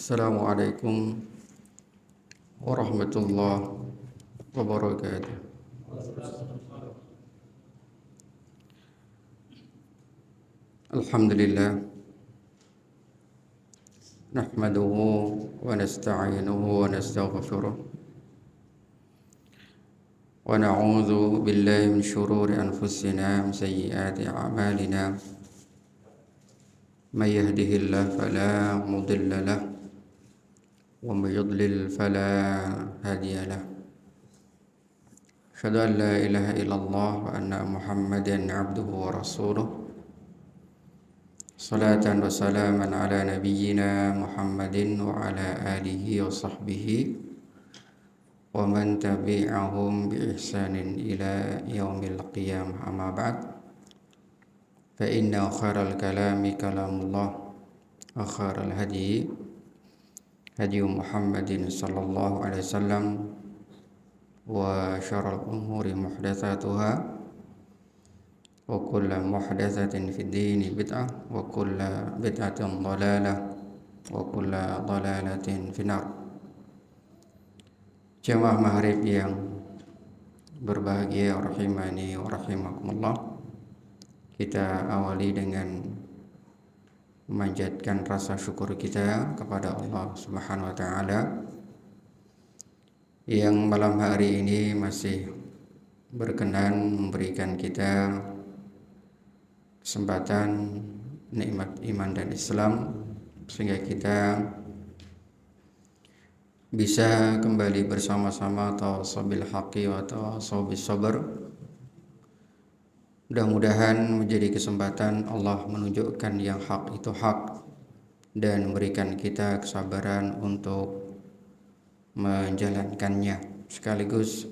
Assalamualaikum warahmatullahi wabarakatuh. Alhamdulillah nahmaduhu wa nasta'inuhu wa nastaghfiruh wa na'udzu billahi min shururi anfusina wa sayyiati a'malina may yahdihillahu fala mudilla lahu wa may yudlil fala hadiya lahu. Asyhadu an la ilaha illallah wa anna Muhammadan abduhu wa rasuluh. Salatan wa salaman ala nabiyyina Muhammadin wa ala alihi wa sahbihi wa man tabi'ahum bi ihsanin ila yaumil qiyamah, amma ba'd. Fa inna khairal kalami kalamullah wa khairal hadi hadi Muhammadin sallallahu alaihi wasallam wa syarrul umuri muhdatsatuha wa kullu muhdatsatin fid dini bid'ah wa kullu bid'atin dhalalah wa kullu dhalalatin finnar. Jamaah maghrib yang berbahagia rahimani wa rahimakumullah, kita awali dengan memanjatkan rasa syukur kita kepada Allah Subhanahu wa taala yang malam hari ini masih berkenan memberikan kita kesempatan nikmat iman dan Islam sehingga kita bisa kembali bersama-sama tawasabil haqqi wa tawasabis sabr. Mudah-mudahan menjadi kesempatan Allah menunjukkan yang hak itu hak dan memberikan kita kesabaran untuk menjalankannya, sekaligus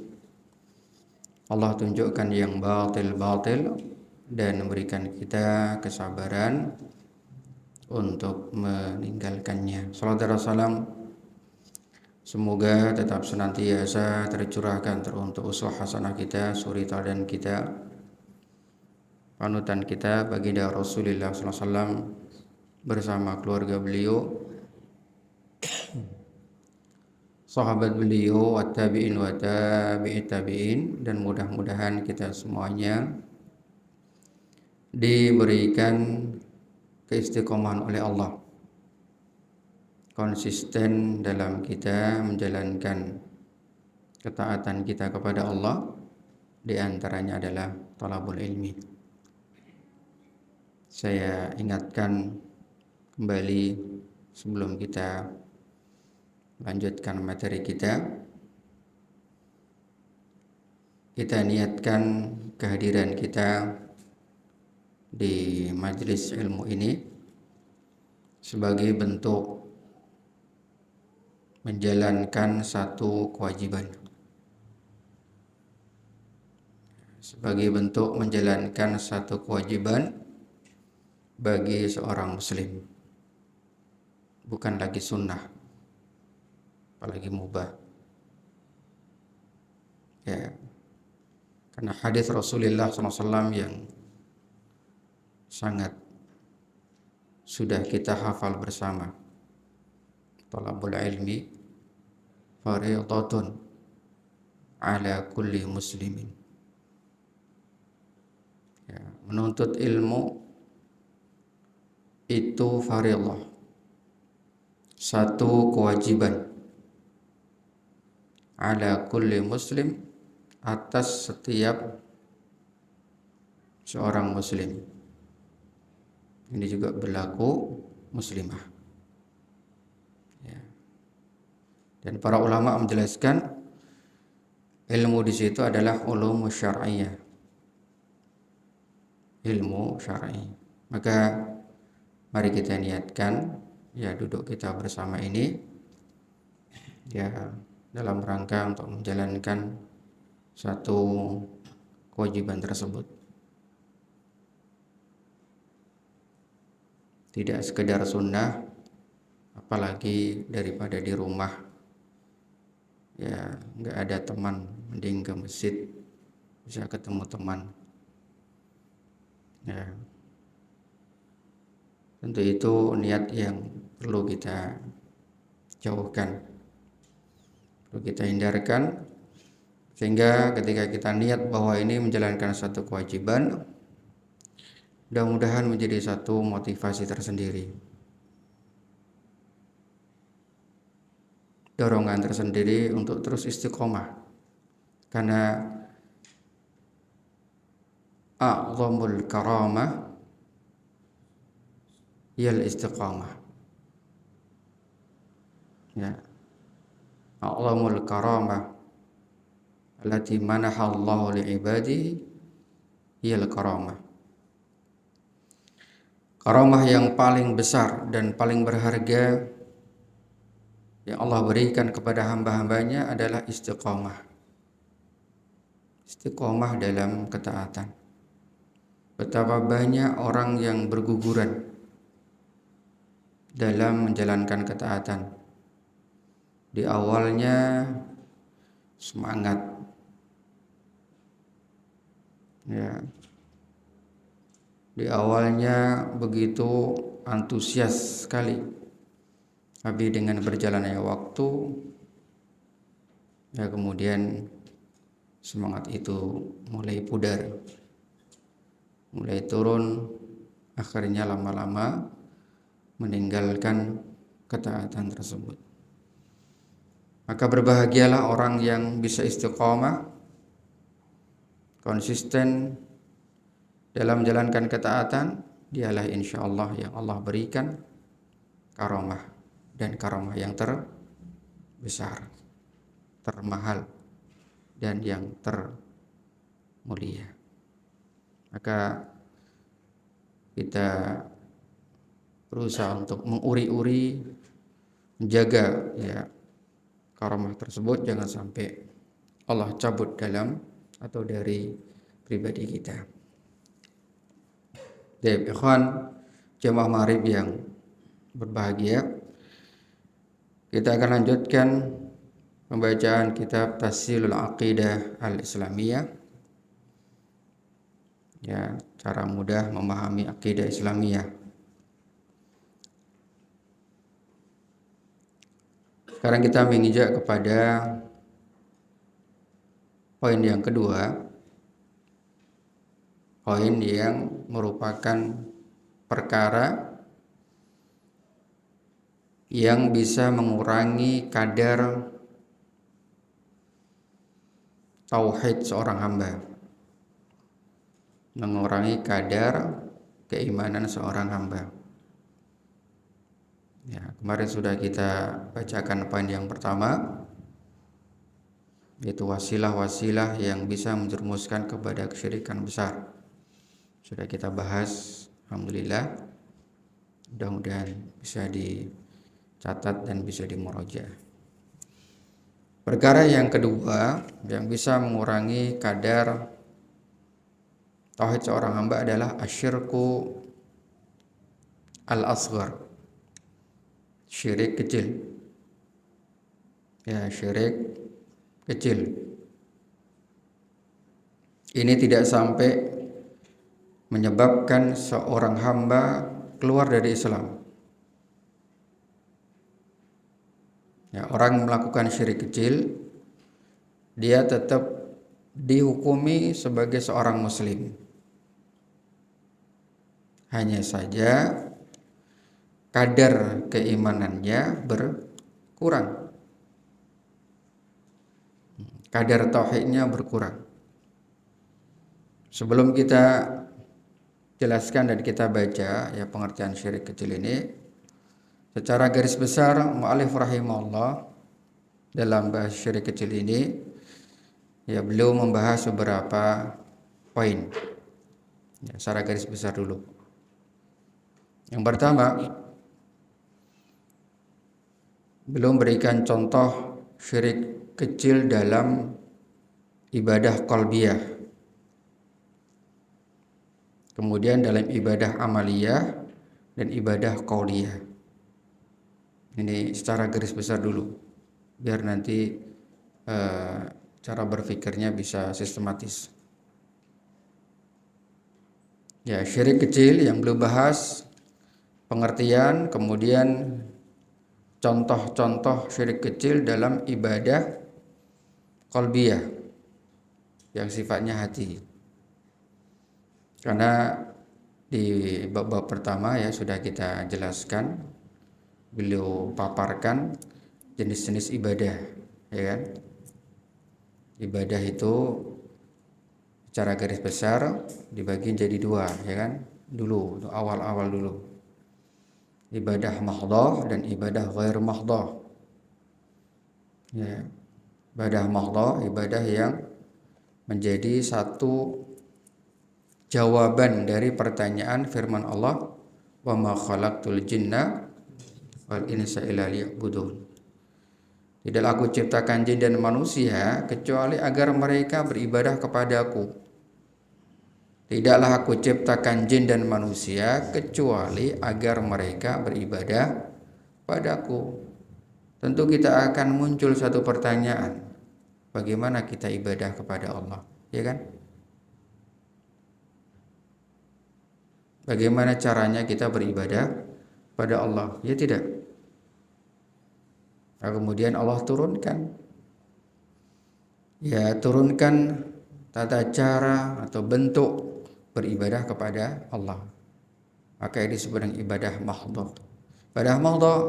Allah tunjukkan yang batil-batil dan memberikan kita kesabaran untuk meninggalkannya. Salawat dan salam semoga tetap senantiasa tercurahkan untuk uswah hasanah kita, suri teladan kita, panutan kita baginda Rasulullah SAW bersama keluarga beliau, sahabat beliau, tabi'in wa tabi'it tabi'in, dan mudah-mudahan kita semuanya diberikan keistiqomahan oleh Allah, konsisten dalam kita menjalankan ketaatan kita kepada Allah, di antaranya adalah talabul ilmi. Saya ingatkan kembali sebelum kita lanjutkan materi kita niatkan kehadiran kita di majelis ilmu ini sebagai bentuk menjalankan satu kewajiban, bagi seorang muslim, bukan lagi sunnah apalagi mubah ya, karena hadis Rasulullah SAW yang sangat sudah kita hafal bersama, talabul ilmi fardhatun ala kulli muslimin ya, menuntut ilmu itu fardhah, satu kewajiban, ala kulli muslim, atas setiap seorang muslim. Ini juga berlaku muslimah ya. Dan para ulama menjelaskan ilmu di situ adalah ulum syar'iyyah, ilmu syar'i. Maka mari kita niatkan ya, duduk kita bersama ini ya dalam rangka untuk menjalankan satu kewajiban tersebut. Tidak sekedar sunnah, apalagi daripada di rumah ya nggak ada teman, mending ke masjid bisa ketemu teman ya. Tentu itu niat yang perlu kita jauhkan, perlu kita hindarkan, sehingga ketika kita niat bahwa ini menjalankan satu kewajiban, mudah-mudahan menjadi satu motivasi tersendiri, dorongan tersendiri untuk terus istiqomah. Karena a'zamul karamah yal istiqamah. Ya, a'zamul karamah allati manahallahu li'ibadihi yal karamah. Karamah yang paling besar dan paling berharga yang Allah berikan kepada hamba-hambanya adalah istiqamah. Istiqomah dalam ketaatan. Betapa banyak orang yang berguguran dalam menjalankan ketaatan. Di awalnya semangat, ya. Di awalnya begitu antusias sekali, tapi dengan berjalannya waktu, ya kemudian semangat itu mulai pudar, mulai turun, akhirnya lama-lama meninggalkan ketaatan tersebut. Maka berbahagialah orang yang bisa istiqomah, konsisten dalam menjalankan ketaatan. Dialah insya Allah yang Allah berikan karamah, dan karamah yang terbesar, termahal, dan yang termulia. Maka kita berusaha untuk menguri-uri, menjaga ya karamah tersebut, jangan sampai Allah cabut dalam atau dari pribadi kita. Baik, ikhwan jamaah maghrib yang berbahagia, kita akan lanjutkan pembacaan kitab Tashilul Aqidah Al-Islamiyah. Ya, cara mudah memahami akidah Islamiyah. Sekarang kita menginjak kepada poin yang kedua, poin yang merupakan perkara yang bisa mengurangi kadar tauhid seorang hamba, mengurangi kadar keimanan seorang hamba. Ya, kemarin sudah kita bacakan poin yang pertama, yaitu wasilah-wasilah yang bisa menjerumuskan kepada kesyirikan besar. Sudah kita bahas, alhamdulillah. Mudah-mudahan bisa dicatat dan bisa dimurojaah. Perkara yang kedua yang bisa mengurangi kadar tauhid seorang hamba adalah asyirku al-asghar, syirik kecil. Ya, syirik kecil. Ini tidak sampai menyebabkan seorang hamba keluar dari Islam. Ya, orang melakukan syirik kecil, dia tetap dihukumi sebagai seorang muslim. Hanya saja kadar keimanannya berkurang, kadar tauhidnya berkurang. Sebelum kita jelaskan dan kita baca ya pengertian syirik kecil ini, secara garis besar mu'allif rahimahullah dalam bahas syirik kecil ini ya beliau membahas beberapa poin. Ya, secara garis besar dulu. Yang pertama, belum berikan contoh syirik kecil dalam ibadah qalbiyah, kemudian dalam ibadah amaliyah dan ibadah qauliyah. Ini secara garis besar dulu, biar nanti cara berpikirnya bisa sistematis. Ya, syirik kecil yang belum bahas pengertian, kemudian contoh-contoh syirik kecil dalam ibadah qalbiyah yang sifatnya hati. Karena di bab pertama ya sudah kita jelaskan, beliau paparkan jenis-jenis ibadah, ya kan? Ibadah itu secara garis besar dibagi jadi dua, ya kan? Dulu, awal-awal dulu. Ibadah mahdhah dan ibadah ghair mahdhah. Ya. Ibadah mahdhah, ibadah yang menjadi satu jawaban dari pertanyaan firman Allah, wa ma khalaqtul jinna wal insa illa liya'budun. Tidaklah aku ciptakan jin dan manusia kecuali agar mereka beribadah kepadaku. Tidaklah aku ciptakan jin dan manusia kecuali agar mereka beribadah padaku. Tentu kita akan muncul satu pertanyaan. Bagaimana kita ibadah kepada Allah, ya kan? Bagaimana caranya kita beribadah pada Allah? Ya tidak. Nah, kemudian Allah turunkan tata cara atau bentuk beribadah kepada Allah. Maka ini disebut dengan ibadah mahdhah. Ibadah mahdhah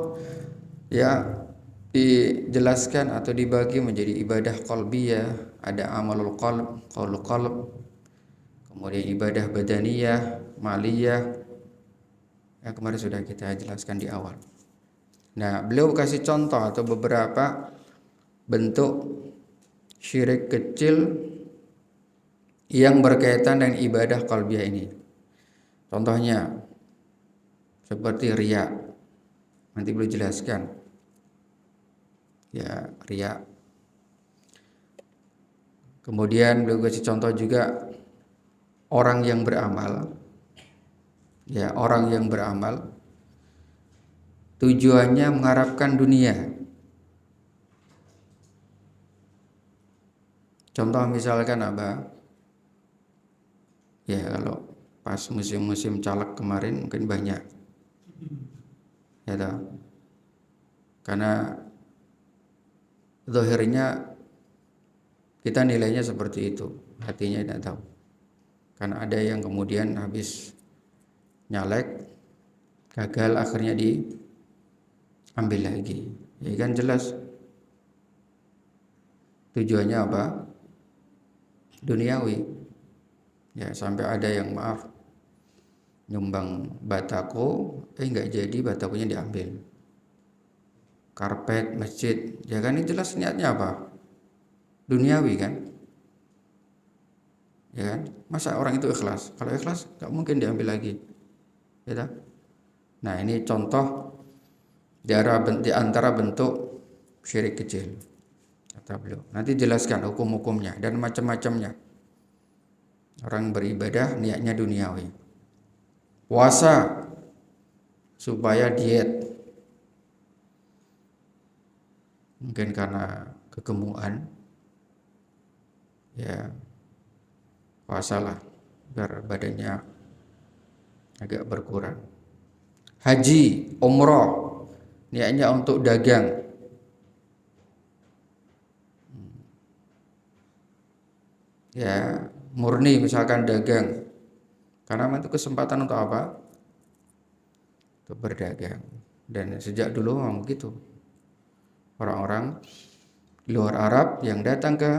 ya dijelaskan atau dibagi menjadi ibadah qalbiyah, ada amalul qalb, qaulul qalb, kemudian ibadah badaniyah, maliyah. Yang kemarin sudah kita jelaskan di awal. Nah, beliau kasih contoh atau beberapa bentuk syirik kecil yang berkaitan dengan ibadah qalbiyah ini. Contohnya seperti riya. Nanti beliau jelaskan. Ya, riya. Kemudian beliau kasih contoh juga orang yang beramal. Ya, orang yang beramal tujuannya mengharapkan dunia. Contoh misalkan apa? Ya, kalau pas musim-musim caleg kemarin mungkin banyak. Ya toh. Karena zahirnya kita nilainya seperti itu, hatinya tidak tahu. Karena ada yang kemudian habis nyalek, gagal, akhirnya diambil lagi. Ya kan jelas tujuannya apa? Duniawi. Ya sampai ada yang maaf nyumbang batako, nggak jadi, batakonya diambil. Karpet masjid, ya kan ini jelas niatnya apa? Duniawi kan? Ya kan? Masa orang itu ikhlas? Kalau ikhlas nggak mungkin diambil lagi. Ya tak? Nah, ini contoh di antara bentuk syirik kecil. Kata beliau. Nanti jelaskan hukum-hukumnya dan macam-macamnya. Orang beribadah niatnya duniawi. Puasa supaya diet. Mungkin karena kegemukan, ya puasalah biar badannya agak berkurang. Haji, umroh, niatnya untuk dagang. Ya murni misalkan dagang, karena itu kesempatan untuk apa? Untuk berdagang. Dan sejak dulu memang begitu. Orang-orang luar Arab yang datang ke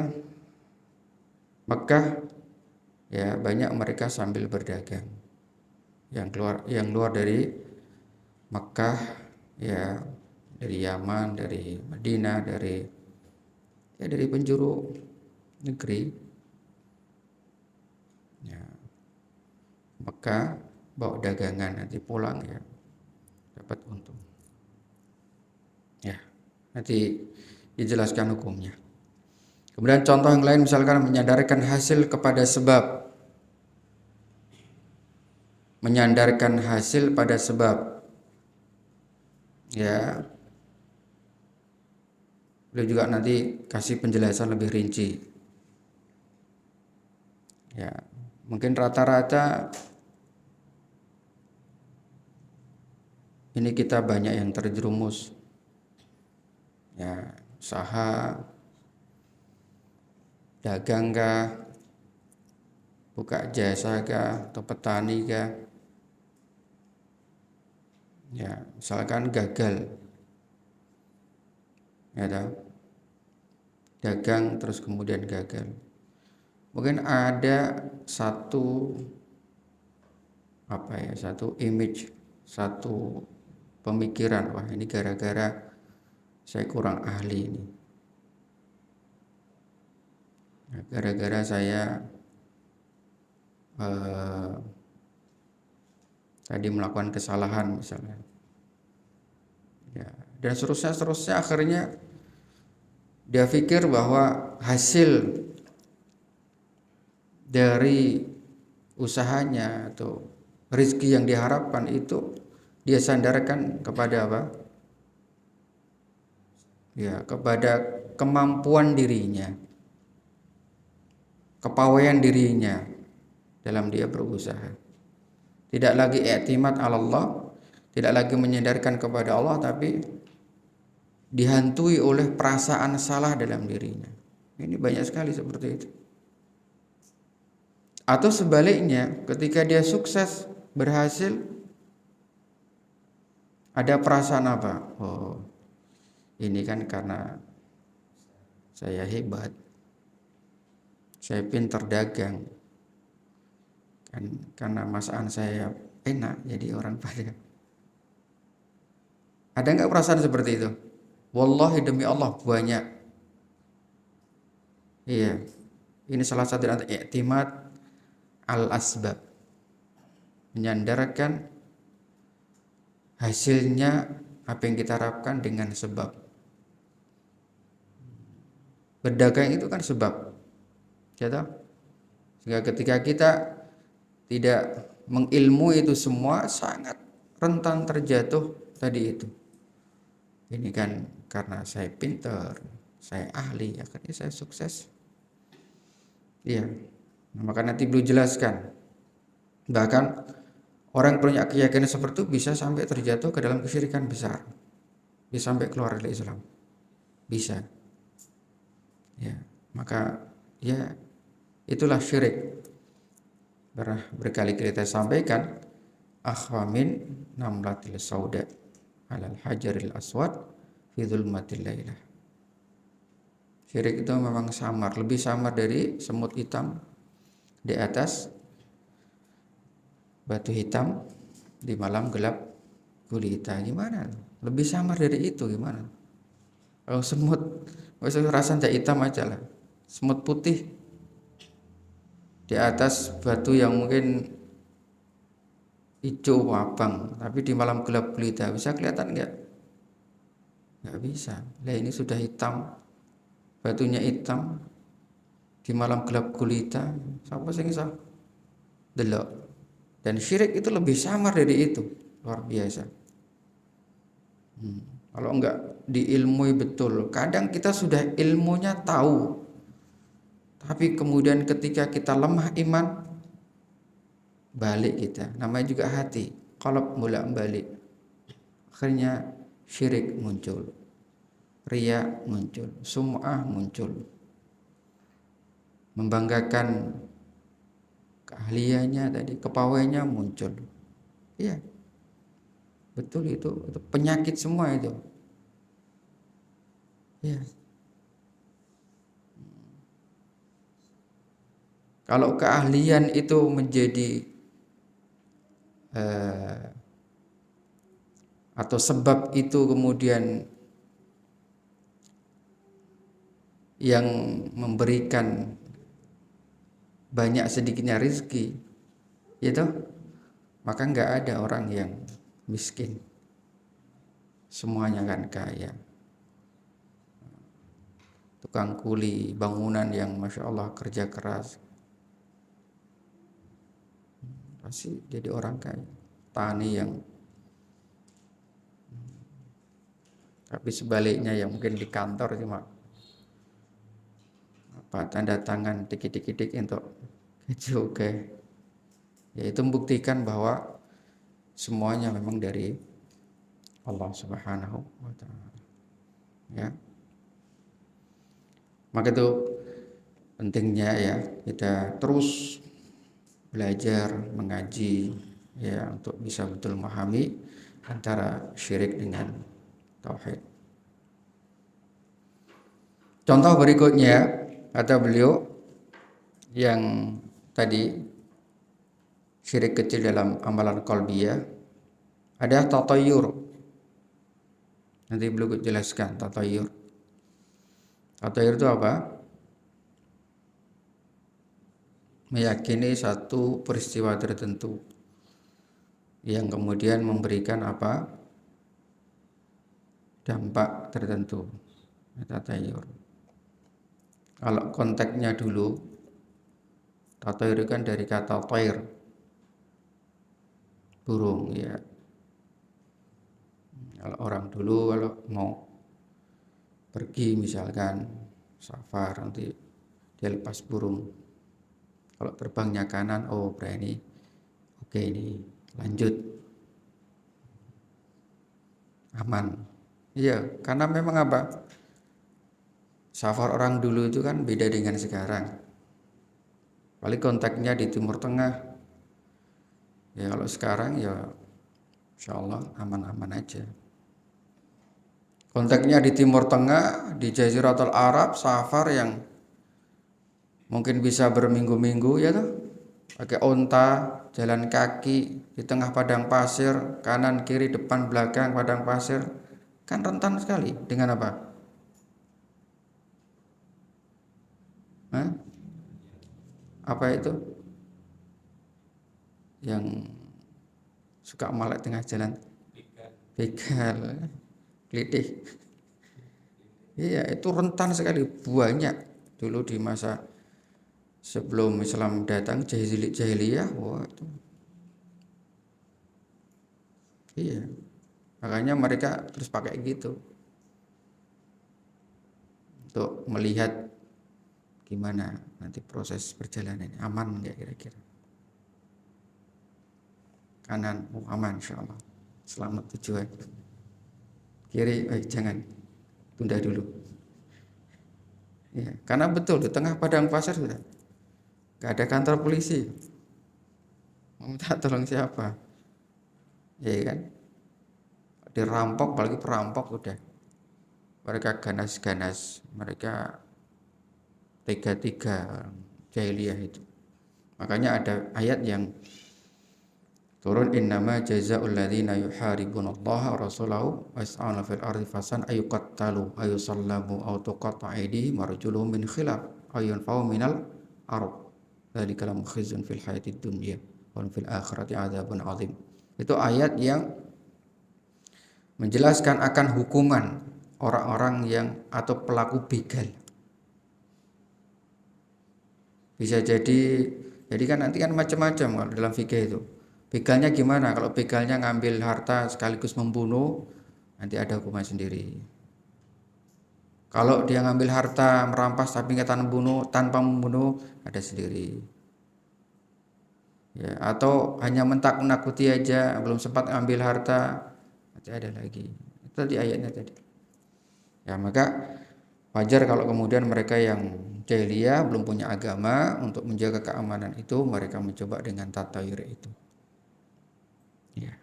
Mekah, ya banyak mereka sambil berdagang. Yang luar dari Mekah, ya dari Yaman, dari Madinah, dari penjuru negeri, ya Mekah bawa dagangan, nanti pulang ya dapat untung. Ya, nanti dijelaskan hukumnya. Kemudian contoh yang lain misalkan menyandarkan hasil kepada sebab. Menyandarkan hasil pada sebab. Ya. Beliau juga nanti kasih penjelasan lebih rinci. Ya, mungkin rata-rata ini kita banyak yang terjerumus Ya, usaha, dagang kah, buka jasa kah, atau petani kah. Ya, misalkan gagal, ya tahu, dagang terus kemudian gagal. Mungkin ada satu image, satu pemikiran, wah ini gara-gara saya kurang ahli ini. Gara-gara saya tadi melakukan kesalahan misalnya. Ya, dan seterusnya akhirnya dia pikir bahwa hasil dari usahanya atau rezeki yang diharapkan itu dia sandarkan kepada apa? Ya, kepada kemampuan dirinya, kepawaian dirinya dalam dia berusaha. Tidak lagi i'timad 'ala Allah, tidak lagi menyandarkan kepada Allah, tapi dihantui oleh perasaan salah dalam dirinya. Ini banyak sekali seperti itu. Atau sebaliknya, ketika dia sukses, berhasil, ada perasaan apa? Oh, ini kan karena saya hebat, saya pintar dagang, kan karena masakan saya enak, jadi orang pada. Ada nggak perasaan seperti itu? Wallahi demi Allah banyak. Iya, ini salah satu dari i'timad al-asbab, menyandarkan hasilnya apa yang kita harapkan dengan sebab. Berdagang itu kan sebab, ya toh? Sehingga ketika kita tidak mengilmui itu semua, sangat rentan terjatuh tadi itu. Ini kan karena saya pintar, saya ahli, akhirnya saya sukses. Iya, maka nanti beliau jelaskan. Bahkan orang yang punya keyakinan seperti itu bisa sampai terjatuh ke dalam kesyirikan besar, bisa sampai keluar dari Islam, bisa. Ya, maka ya itulah syirik. Berkali-kali kita sampaikan, akhwamin namlatil sauda alal hajaril aswad fi dzulmatil lailah. Syirik itu memang samar, lebih samar dari semut hitam di atas batu hitam di malam gelap gulita. Gimana? Lebih samar dari itu gimana? Kalau semut, maksudnya rasa hitam aja lah. Semut putih di atas batu yang mungkin hijau abang, tapi di malam gelap gulita bisa kelihatan nggak? Nggak bisa. Lah ini sudah hitam, batunya hitam di malam gelap gulita, siapa sih yang delok? Dan syirik itu lebih samar dari itu, luar biasa. Kalau enggak diilmui betul, kadang kita sudah ilmunya tahu, tapi kemudian ketika kita lemah iman, balik kita, namanya juga hati, qalb bolak-balik, akhirnya syirik muncul, riya muncul, sum'ah muncul, membanggakan keahliannya tadi, kepawainya muncul. Iya, betul itu penyakit semua itu. Iya. Kalau keahlian itu menjadi atau sebab itu kemudian yang memberikan banyak sedikitnya rezeki, gitu, maka nggak ada orang yang miskin, semuanya kan kaya. Tukang kuli bangunan yang masya Allah kerja keras pasti jadi orang kaya. Tani yang, tapi sebaliknya yang mungkin di kantor cuma apa tanda tangan dikit-dikit untuk gaji oke. Ya itu membuktikan bahwa semuanya memang dari Allah Subhanahu wa taala. Ya. Maka itu pentingnya ya kita terus belajar mengaji ya untuk bisa betul memahami antara syirik dengan tauhid. Contoh berikutnya kata beliau yang tadi syirik kecil dalam amalan qalbiyah ada tatayyur. Nanti beliau jelaskan tatayyur. Tatayyur itu apa? Meyakini satu peristiwa tertentu yang kemudian memberikan apa? Dampak tertentu. Tatayyur. Kalau konteksnya dulu, tatayyur kan dari kata tair, burung ya. Kalau orang dulu kalau mau pergi misalkan safar nanti dia lepas burung. Kalau terbangnya kanan, oh berani, oke ini lanjut, aman. Iya, karena memang apa? Safar orang dulu itu kan beda dengan sekarang. Paling kontaknya di Timur Tengah. Ya kalau sekarang ya insya Allah aman-aman aja. Kontaknya di Timur Tengah, di Jaziratul Arab, safar yang mungkin bisa berminggu-minggu ya tuh. Pakai onta, jalan kaki di tengah padang pasir, kanan kiri depan belakang padang pasir. Kan rentan sekali dengan apa? Hah? Apa itu? Yang suka malak tengah jalan? Begal, kelitih. Iya, itu rentan sekali, banyak dulu di masa sebelum Islam datang, jahiliyah, wah itu. Iya, makanya mereka terus pakai gitu untuk melihat gimana nanti proses perjalanan aman nggak kira-kira. Kanan, oh aman insya Allah, selamat tujuan. Kiri, jangan, tunda dulu. Ya, karena betul di tengah padang pasir sudah nggak ada kantor polisi. Mau minta tolong siapa? Ya kan? Dirampok, apalagi perampok udah. Mereka ganas-ganas, mereka tiga jahiliyah itu. Makanya ada ayat yang turun innama jazaa'ul ladzina yuharibunallaha wa rasulahu wa yas'auna fil ardi fasan ayuqattalu ayusallamu aw tuqatta aydihim wa arjuluhum min khilaf ayunfau minal ardh. Dzalika lahum khizyun fil hayatid dunya wa fil akhirati adzabun adzim. Itu ayat yang menjelaskan akan hukuman orang-orang yang atau pelaku begal. Bisa jadi kan nanti kan macam-macam kalau dalam fikih itu. Begalnya gimana? Kalau begalnya ngambil harta sekaligus membunuh, nanti ada hukuman sendiri. Kalau dia ngambil harta merampas tapi nggak tanpa membunuh, ada sendiri. Ya, atau hanya menakut-nakuti aja, belum sempat ngambil harta, nanti ada lagi. Itu di ayatnya tadi. Ya, maka wajar kalau kemudian mereka yang jahiliyah belum punya agama, untuk menjaga keamanan itu mereka mencoba dengan tatayur itu. Ya.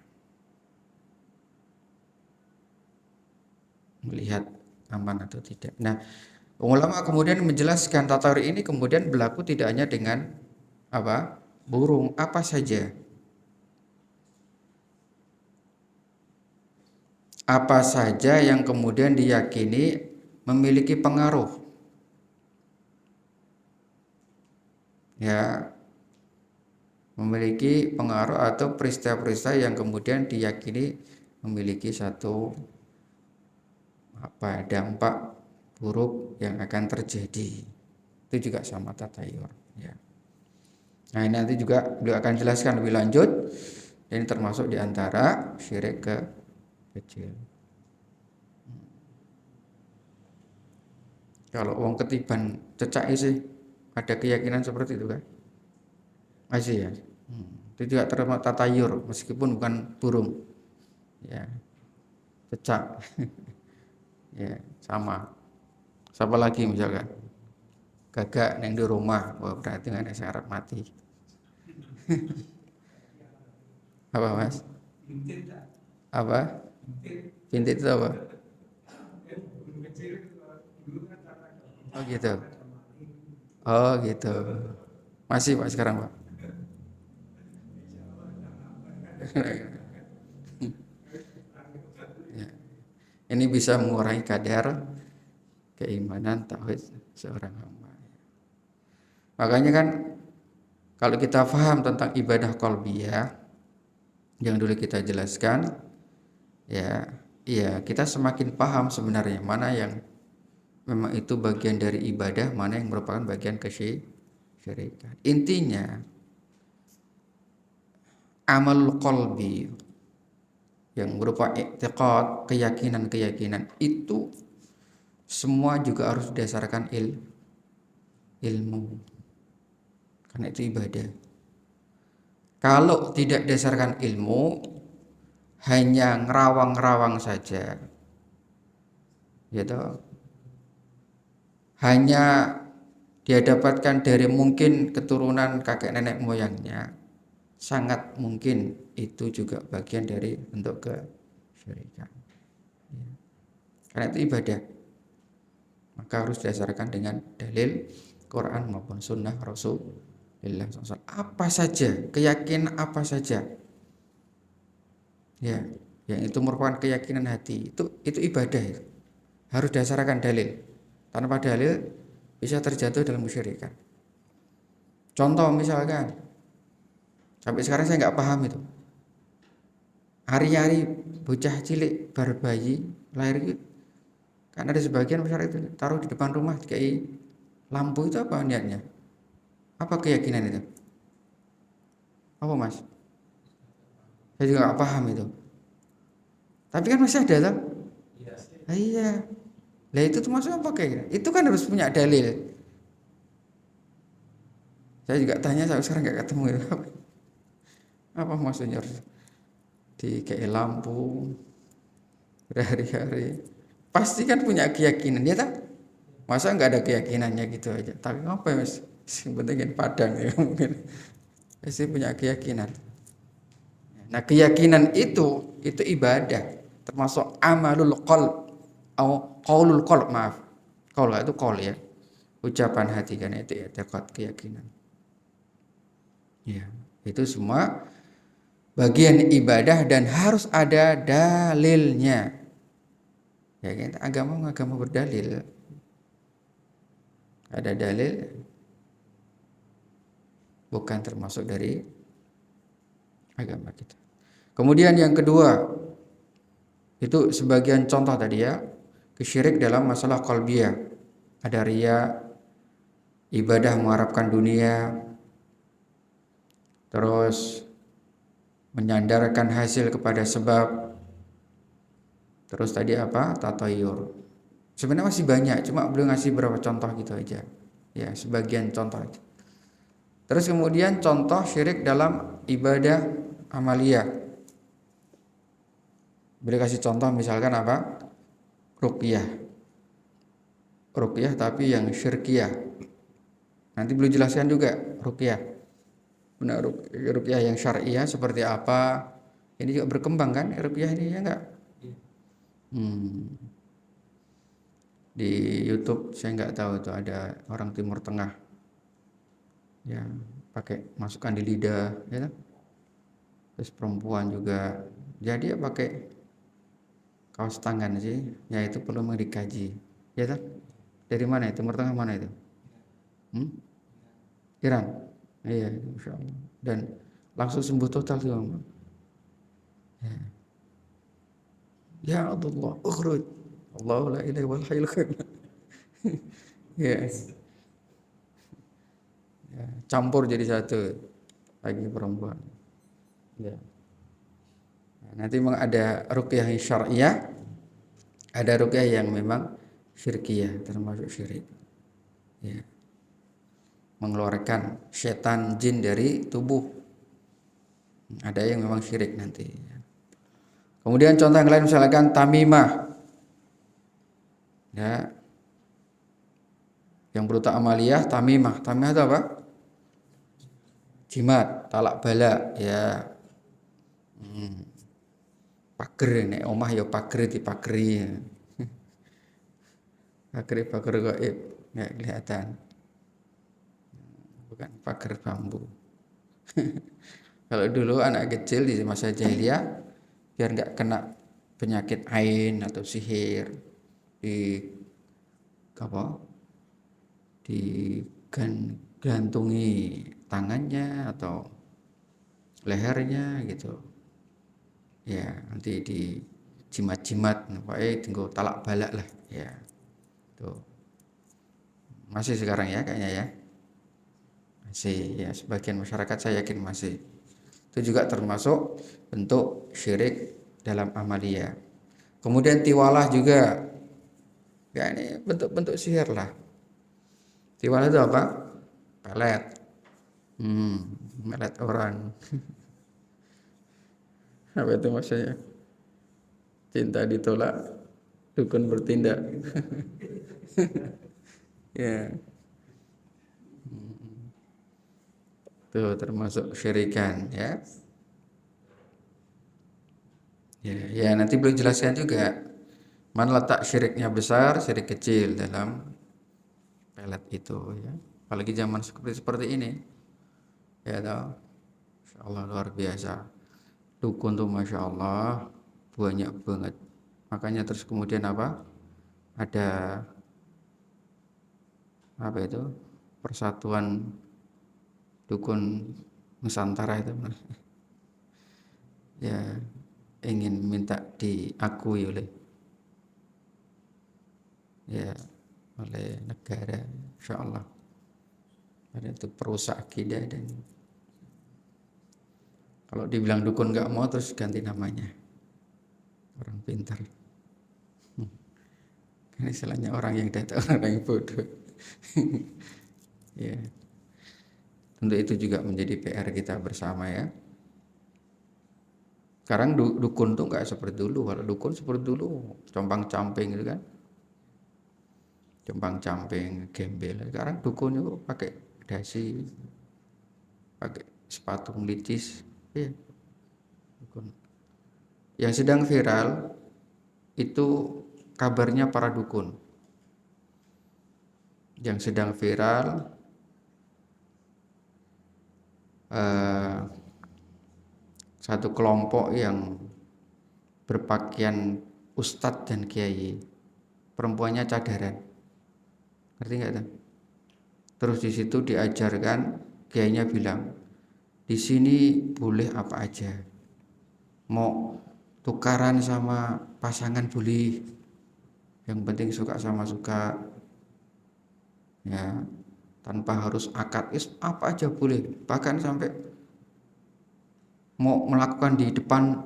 Melihat aman atau tidak. Nah, ulama kemudian menjelaskan tatayur ini kemudian berlaku tidak hanya dengan apa? Burung, apa saja. Apa saja yang kemudian diyakini memiliki pengaruh. Ya, memiliki pengaruh atau peristiwa-peristiwa yang kemudian diyakini memiliki satu dampak buruk yang akan terjadi. Itu juga sama tatayur, ya. Nah, ini nanti juga beliau akan jelaskan lebih lanjut. Ini termasuk di antara syirik kecil. Kalau wong ketiban cecak sih ada keyakinan seperti itu kan? Masih ya. Itu juga termasuk tatayur meskipun bukan burung. Ya. Cecak. Ya, sama. Siapa lagi misalkan? gagak neng di rumah, wah berarti nggak ada syarat mati. Apa mas? Apa? Bintit itu apa? Oh gitu. Oh gitu. Masih pak sekarang pak? Ya. Ini bisa mengurangi kadar keimanan tauhid seorang hamba. Makanya kan kalau kita paham tentang ibadah qalbiyah yang dulu kita jelaskan, ya, iya kita semakin paham sebenarnya mana yang memang itu bagian dari ibadah, mana yang merupakan bagian kesyirikan. Intinya amal qalbi yang berupa i'tiqad, keyakinan-keyakinan itu semua juga harus didasarkan ilmu. Karena itu ibadah. Kalau tidak didasarkan ilmu, hanya ngerawang-ngerawang saja, gitu. Hanya dia dapatkan dari mungkin keturunan kakek nenek moyangnya, sangat mungkin itu juga bagian dari bentuk kesyirikan. Karena itu ibadah, maka harus didasarkan dengan dalil Quran maupun Sunnah Rasulullah SAW. Apa saja, keyakinan apa saja, ya, yang itu merupakan keyakinan hati, itu ibadah, harus didasarkan dalil. Tanpa dalil bisa terjatuh dalam kesyirikan. Contoh misalkan, sampai sekarang saya nggak paham itu. Hari-hari bocah cilik baru bayi lahir itu, kan ada sebagian masyarakat itu taruh di depan rumah kayak lampu, itu apa niatnya? Apa keyakinan itu? Apa mas? Saya juga nggak paham itu. Tapi kan masih ada tuh. Iya. Lah itu termasuk apa kayak? Itu kan harus punya dalil. Saya juga tanya sampai sekarang nggak ketemu itu. Apa maksudnya di kayak lampu berhari-hari? Pasti kan punya keyakinan, ya tak? Masa nggak ada keyakinannya gitu aja? Tapi apa ya mas? Pentingin padang ya mungkin. Pasti punya keyakinan. Nah keyakinan itu ibadah, termasuk amalul qalb atau qaulul qalb, maaf. Qaul itu qaul ya, ucapan hati, kan itu ya keyakinan. Ya, itu semua bagian ibadah dan harus ada dalilnya. Ya kan, agama berdalil. Ada dalil bukan termasuk dari agama kita. Kemudian yang kedua, itu sebagian contoh tadi ya, kesyirik dalam masalah qalbiyah. Ada riya, ibadah mengharapkan dunia, terus menyandarkan hasil kepada sebab, terus tadi apa? Tatayur. Sebenarnya masih banyak, cuma belum ngasih beberapa contoh gitu aja. Ya, sebagian contoh aja. Terus kemudian contoh syirik dalam ibadah amaliyah. Boleh kasih contoh misalkan apa? Ruqyah. Ruqyah tapi yang syirkiyah. Nanti belum jelaskan juga ruqyah. Benar, ruqyah yang syariah seperti apa? Ini juga berkembang kan ruqyah ini, ya enggak? Di YouTube saya nggak tahu tuh ada orang Timur Tengah ya pakai masukkan di lidah, ya. Terus perempuan juga, jadi ya pakai kaos tangan sih, ya itu perlu dikaji, ya tak? Dari mana itu? Timur Tengah mana itu? Iran. Iya, insya Allah. Dan langsung sembuh total tuh. Ya Allah, ukhruj. Allahu la ilaha wal hayyul qayyum. Ya. Ya, campur jadi satu lagi perempuan. Ya. Nanti memang ada ruqyah syariah, ada ruqyah yang memang syirkiyah, termasuk syirik. Ya. Mengeluarkan setan jin dari tubuh. Ada yang memang syirik nanti. Kemudian contoh yang lain misalkan tamimah. Ya. Yang berutak amaliyah tamimah. Tamimah itu apa? Jimat, talak bala, ya. Pager nek omah ya pager dipageri. Pager gaib, nggak kelihatan. Bukan pager bambu. Kalau dulu anak kecil di masa jahiliyah biar nggak kena penyakit ain atau sihir di apa? Digantungi tangannya atau lehernya gitu. Ya, nanti di jimat-jimat, pokoknya tinggal talak balak lah, ya. Tuh. Masih sekarang ya kayaknya ya. Masih ya, sebagian masyarakat saya yakin masih. Itu juga termasuk bentuk syirik dalam amalia. Kemudian tiwalah juga. Ya ini bentuk-bentuk sihir lah. Tiwalah itu apa? Pelet. Melet orang. Apa itu maksudnya? Cinta ditolak, dukun bertindak. Ya, itu termasuk syirikan ya. Ya, nanti belum jelaskan juga mana letak syiriknya besar, syirik kecil dalam pelet itu ya. Apalagi zaman seperti ini. Ya tahu. Masya Allah luar biasa. Dukun tuh Masya Allah banyak banget. Makanya terus kemudian apa? Ada apa itu? Persatuan dukun Nusantara itu. Ya, ingin minta diakui oleh negara, insya Allah. Ada itu perusak akidah dan kalau dibilang dukun nggak mau terus ganti namanya. Orang pintar. Ini istilahnya orang yang data, orang yang bodoh. Ya, tentu itu juga menjadi PR kita bersama ya. Sekarang dukun tuh nggak seperti dulu. Kalau dukun seperti dulu, compang-camping gitu kan. Compang-camping, gembel. Sekarang dukun itu pakai dasi, pakai sepatu melicis. Ya, dukun. Yang sedang viral itu kabarnya para dukun. Yang sedang viral satu kelompok yang berpakaian ustadz dan kiai, perempuannya cadaran, ngerti nggak tuh? Terus di situ diajarkan, kiainya bilang, di sini boleh apa aja, mau tukaran sama pasangan boleh, yang penting suka sama suka, ya, tanpa harus akad, apa aja boleh, bahkan sampai mau melakukan di depan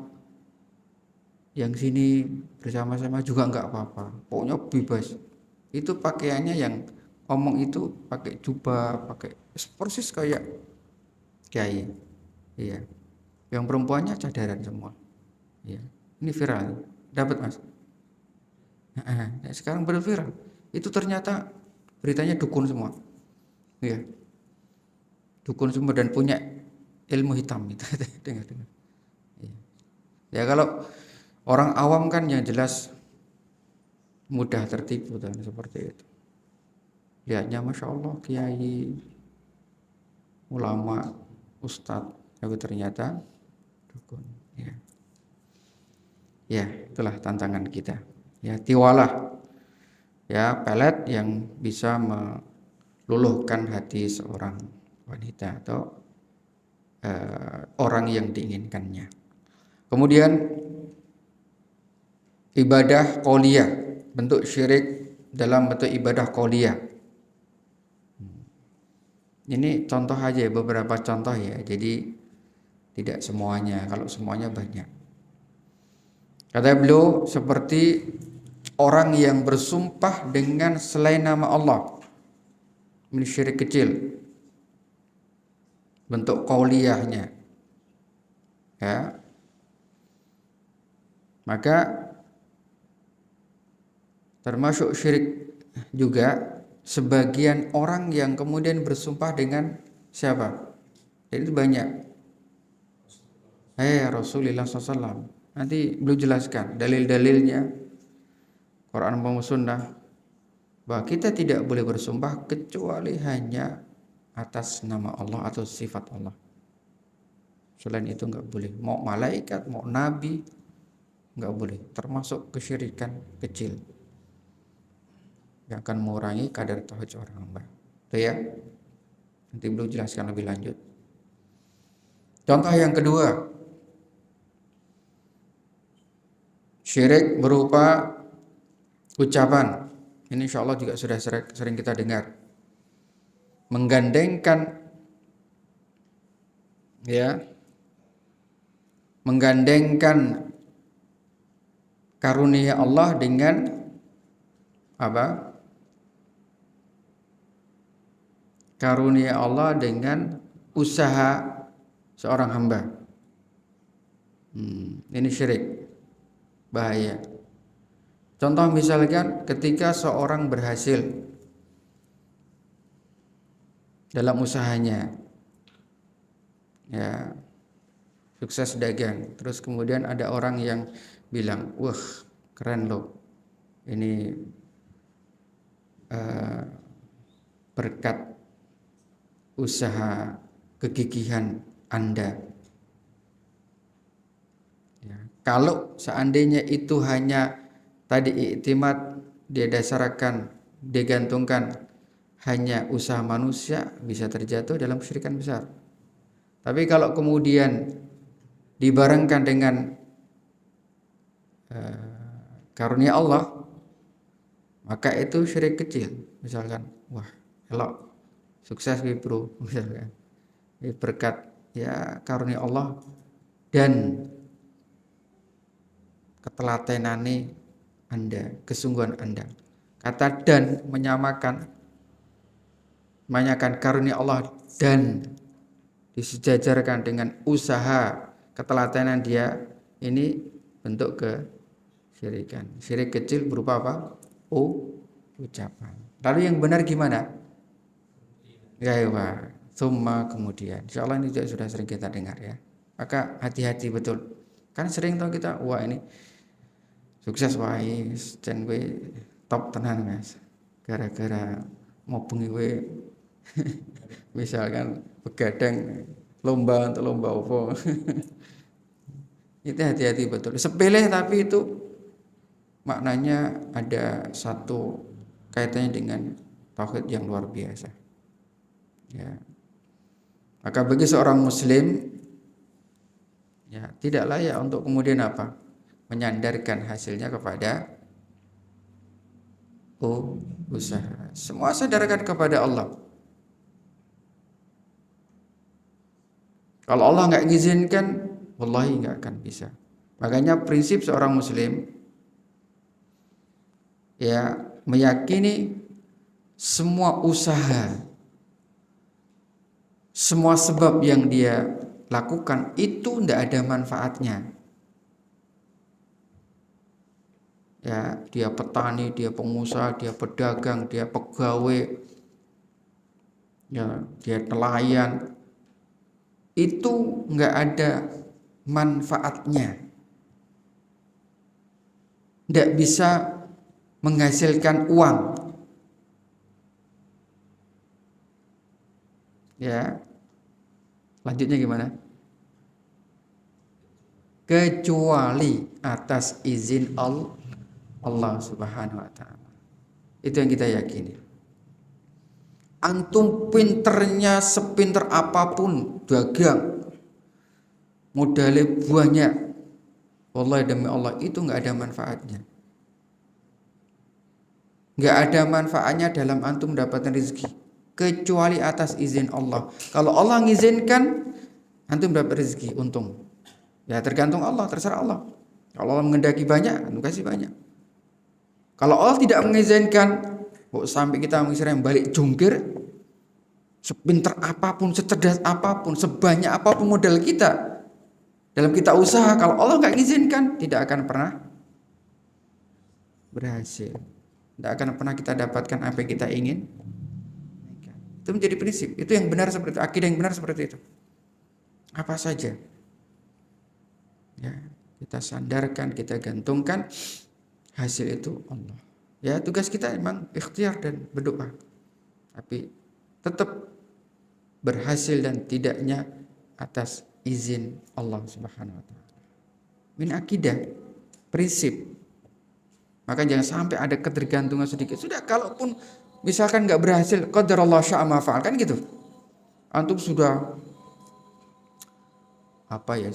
yang sini bersama-sama juga nggak apa-apa, pokoknya bebas. Itu pakaiannya yang ngomong itu pakai jubah, pakai persis kayak kiai, iya. Yang perempuannya cadaran semua, iya. Ini viral, dapat mas. Nah, sekarang berviral, itu ternyata beritanya dukun semua, iya. Dukun semua dan punya ilmu hitam itu, dengar. Iya. Ya kalau orang awam kan yang jelas mudah tertipu dan seperti itu. Lihatnya Masya Allah kiai, ulama, ustadz, tapi ternyata dukun. Ya, itulah tantangan kita. Ya, tiwalah, ya pelet yang bisa meluluhkan hati seorang wanita atau orang yang diinginkannya. Kemudian ibadah qauliyah, bentuk syirik dalam bentuk ibadah qauliyah. Ini contoh aja, beberapa contoh ya. Jadi tidak semuanya, kalau semuanya banyak. Kata beliau seperti orang yang bersumpah dengan selain nama Allah. Ini syirik kecil. Bentuk qauliyahnya. Ya. Maka termasuk syirik juga sebagian orang yang kemudian bersumpah dengan siapa? Dan itu banyak. Rasulullah SAW. Nanti beliau jelaskan dalil-dalilnya Quran maupun Sunnah bahwa kita tidak boleh bersumpah kecuali hanya atas nama Allah atau sifat Allah. Selain itu nggak boleh. Mau malaikat, mau nabi, nggak boleh. Termasuk kesyirikan kecil yang akan mengurangi kadar tauhid seorang hamba. Itu ya. Nanti beliau jelaskan lebih lanjut. Contoh yang kedua, syirik berupa ucapan. Ini insya Allah juga sudah sering kita dengar. Menggandengkan karunia Allah dengan apa? Karunia Allah dengan usaha seorang hamba. Ini syirik. Bahaya. Contoh misalkan ketika seorang berhasil dalam usahanya, ya, sukses dagang, terus kemudian ada orang yang bilang, wah keren loh, ini berkat usaha kegigihan Anda. Ya, kalau seandainya itu hanya tadi iktimat dia dasarkan, digantungkan hanya usaha manusia, bisa terjatuh dalam kesyirikan besar. Tapi kalau kemudian dibarengkan dengan karunia Allah, maka itu syirik kecil. Misalkan, wah elok, sukses bro, misalkan, berkat ya karunia Allah dan ketelatenane Anda, kesungguhan Anda. Kata dan menyamakan karunia Allah dan disejajarkan dengan usaha ketelatenan dia, ini bentuk kesyirikan. Syirik kecil berupa apa? Ucapan. Lalu yang benar gimana? Ya, summa kemudian. Insyaallah ini juga sudah sering kita dengar ya. Maka hati-hati betul. Kan sering tahu kita, wah ini sukses wae, jan kowe top tenan Mas. Gara-gara mau bengi kowe misalkan begadang lomba untuk lomba apa. Itu hati-hati betul. Sepele tapi itu maknanya ada satu kaitannya dengan tauhid yang luar biasa. Ya. Maka bagi seorang muslim ya tidak layak untuk kemudian apa? Menyandarkan hasilnya kepada usaha. Semua sadarkan kepada Allah. Kalau Allah nggak izinkan, wallahi nggak akan bisa. Makanya prinsip seorang muslim ya meyakini semua usaha, semua sebab yang dia lakukan itu tidak ada manfaatnya. Ya, dia petani, dia pengusaha, dia pedagang, dia pegawai, ya, dia nelayan, itu nggak ada manfaatnya, nggak bisa menghasilkan uang. Ya, lanjutnya gimana? Kecuali atas izin Allah Subhanahu wa ta'ala. Itu yang kita yakini. Antum pinternya sepinter apapun dagang, modalnya banyak, wallahi demi Allah itu nggak ada manfaatnya. Nggak ada manfaatnya dalam antum mendapatkan rezeki kecuali atas izin Allah. Kalau Allah mengizinkan antum dapat rezeki, untung. Ya tergantung Allah, terserah Allah. Kalau Allah mengendaki banyak, antum kasih banyak. Kalau Allah tidak mengizinkan, sampai kita mengisirkan balik jungkir, sepinter apapun, secerdas apapun, sebanyak apapun modal kita dalam kita usaha, kalau Allah nggak mengizinkan, tidak akan pernah berhasil. Tidak akan pernah kita dapatkan apa yang kita ingin. Itu menjadi prinsip. Itu yang benar seperti itu. Akidah yang benar seperti itu. Apa saja, ya, kita sandarkan, kita gantungkan, hasil itu Allah. Ya, tugas kita memang ikhtiar dan berdoa. Tapi tetap berhasil dan tidaknya atas izin Allah Subhanahu wa taala. Min akidah, prinsip. Maka jangan sampai ada ketergantungan sedikit. Sudah, kalaupun misalkan nggak berhasil, qadarallah syaa ma fa'al, kan gitu. Antum sudah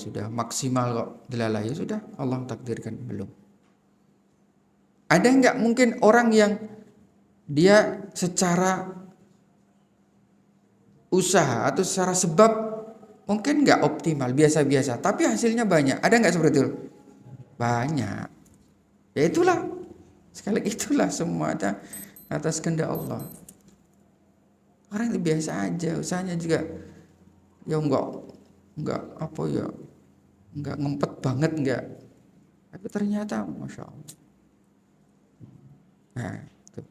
sudah maksimal kok dilalai, ya sudah, Allah takdirkan, belum. Ada nggak mungkin orang yang dia secara usaha atau secara sebab mungkin nggak optimal, biasa-biasa, tapi hasilnya banyak. Ada nggak seperti itu? Banyak. Ya itulah, sekali itulah semua ada atas kehendak Allah. Orang yang biasa aja, usahanya juga ya enggak ngempet banget, enggak. Tapi ternyata Masya Allah. Nah, itu.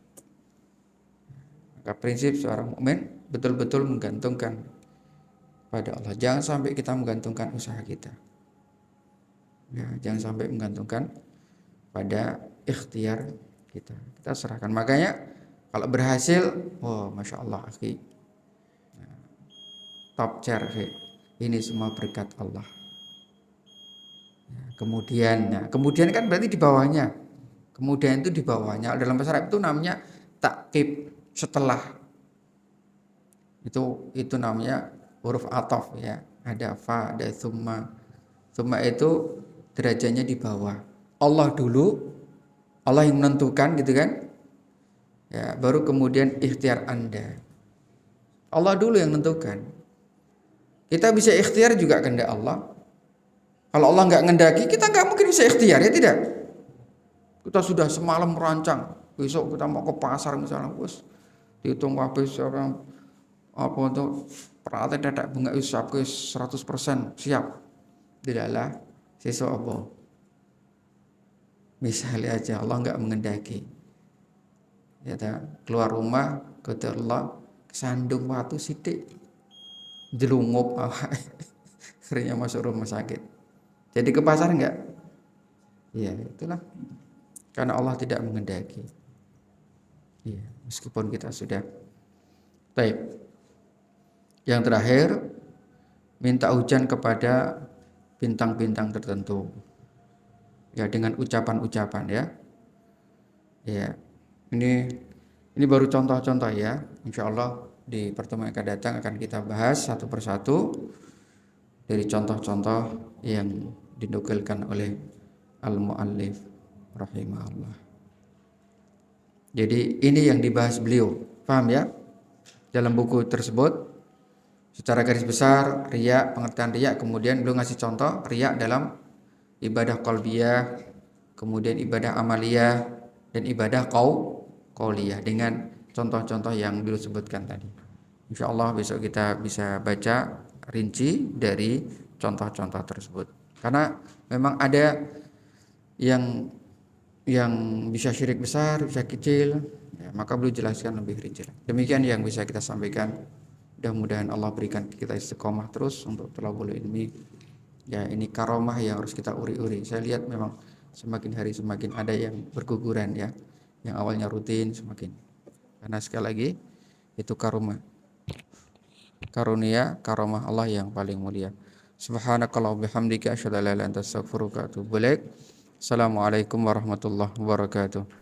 Maka prinsip seorang mukmin betul-betul menggantungkan pada Allah. Jangan sampai kita menggantungkan usaha kita. Ya, jangan sampai menggantungkan pada ikhtiar kita. Kita serahkan. Makanya kalau berhasil, Masya Allah, akhi. Top chair, akhi. Ini semua berkat Allah. Ya, kemudian kan berarti di bawahnya. Kemudian itu di bawahnya. Dalam bahasa Arab itu namanya takkib, setelah. Itu namanya huruf ataf, ya. Ada fa, ada tsumma. Tsumma itu derajatnya di bawah. Allah dulu, Allah yang menentukan, gitu kan? Ya, baru kemudian ikhtiar Anda. Allah dulu yang menentukan. Kita bisa ikhtiar juga kehendak Allah. Kalau Allah nggak ngendaki, kita nggak mungkin bisa ikhtiar, ya tidak? Kita sudah semalam merancang, besok kita mau ke pasar misalnya, dihitung habis orang peralatan dadak bunga usap 100% siap. Tidaklah sesuk apa? Misalnya aja Allah nggak mengendaki. Ya, keluar rumah, kata Allah, kesandung watu sidik. Jelungup, akhirnya masuk rumah sakit. Jadi ke pasar enggak? Ya, itulah. Karena Allah tidak mengendaki. Ya, meskipun kita sudah. Baik. Yang terakhir, minta hujan kepada bintang-bintang tertentu. Ya, dengan ucapan-ucapan, ya. Ya. Ini baru contoh-contoh, ya. Insyaallah di pertemuan yang akan datang akan kita bahas satu persatu dari contoh-contoh yang dinukilkan oleh al-muallif rahimahullah. Jadi ini yang dibahas beliau, paham ya? Dalam buku tersebut secara garis besar riya, pengertian riya, kemudian beliau ngasih contoh riya dalam ibadah qalbiyah, kemudian ibadah amaliyah, dan ibadah qauliyah dengan contoh-contoh yang beliau sebutkan tadi. Insya Allah besok kita bisa baca rinci dari contoh-contoh tersebut. Karena memang ada yang bisa syirik besar, bisa kecil, ya, maka beliau jelaskan lebih rinci. Demikian yang bisa kita sampaikan. Mudah-mudahan Allah berikan kita istiqomah terus untuk thalabul ilmi. Ya, ini karomah yang harus kita uri-uri. Saya lihat memang semakin hari semakin ada yang berguguran, ya. Yang awalnya rutin semakin. Karena sekali lagi itu karunia karomah Allah yang paling mulia. Subhanakallahumma bihamdika asyhadu an la ilaha illa anta astaghfiruka wa atubu ilaik. Assalamualaikum warahmatullahi wabarakatuh.